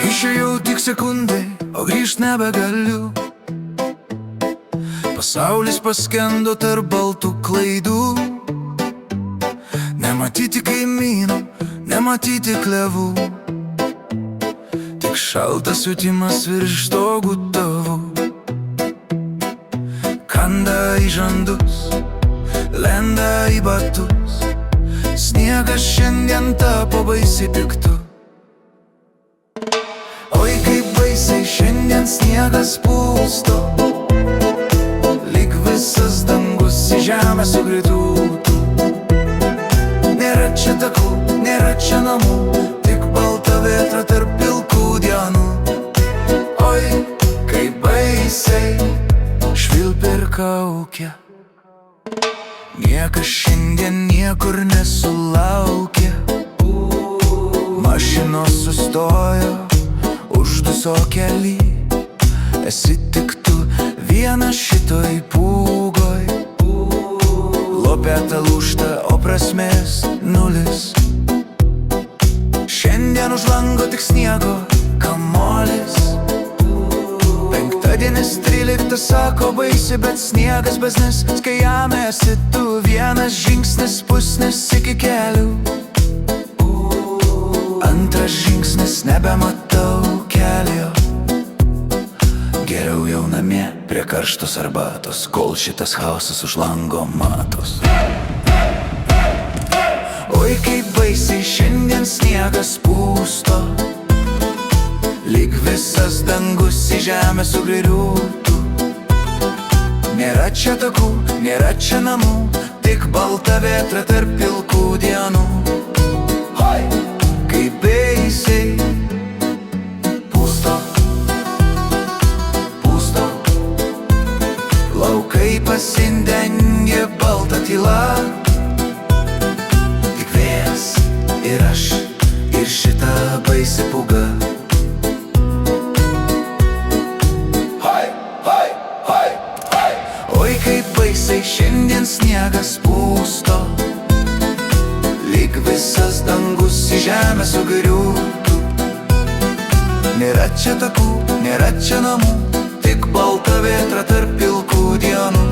Išėjau tik sekundai, o grįžt nebegaliu. Pasaulis paskendo tarp baltų klaidų. Nematyti kaimynų, nematyti klevų, tik šaltas jutimas virš stogų tavų. Kanda į žandus, lenda į batus. Sniegas šiandien tapo baisiai piktu. Oi, kaip baisiai šiandien sniegas pusto, lyg visas dangus į žemę sugriūtų. Nėra čia takų, nėra čia namų, tik balta vėtra tarp pilkų dienų. Oi, kaip baisiai švilpia ir kaukia. Niekas šiandien niekur nesulaukia. Mašinos sustojo užduso kely. Esi tik tu vienas šitoj pūgoj. Lopeta lūžta, o prasmės nulis. Šiandien už lango tik sniego kamolis. Penktadienis 13 sako baisi, bet sniegas besnis. Kai jame esi tu vienas žingsnis, pusnis iki kelių. Antras žingsnis, nebematau kelio. Geriau jau namie prie karštos arbatos, kol šitas chaosas už lango matos. Oi, kaip baisiai šiandien sniegas pusto, lyg visas dangus į žemę sugriūtų. Nėra čia takų, nėra čia namų, tik balta vėtra tarp pilkų dienų. Hoi! Kaip baisiai pusto, pusto. Laukai pasidengė balta tyla. Tik vėjas ir aš, ir šita baisi pūga. Oi, kaip baisiai šiandien sniegas pusto, lyg visas dangus į žemę sugriūtų. Nėra čia takų, nėra čia namų, tik balta vėtra tarp pilkų dienų.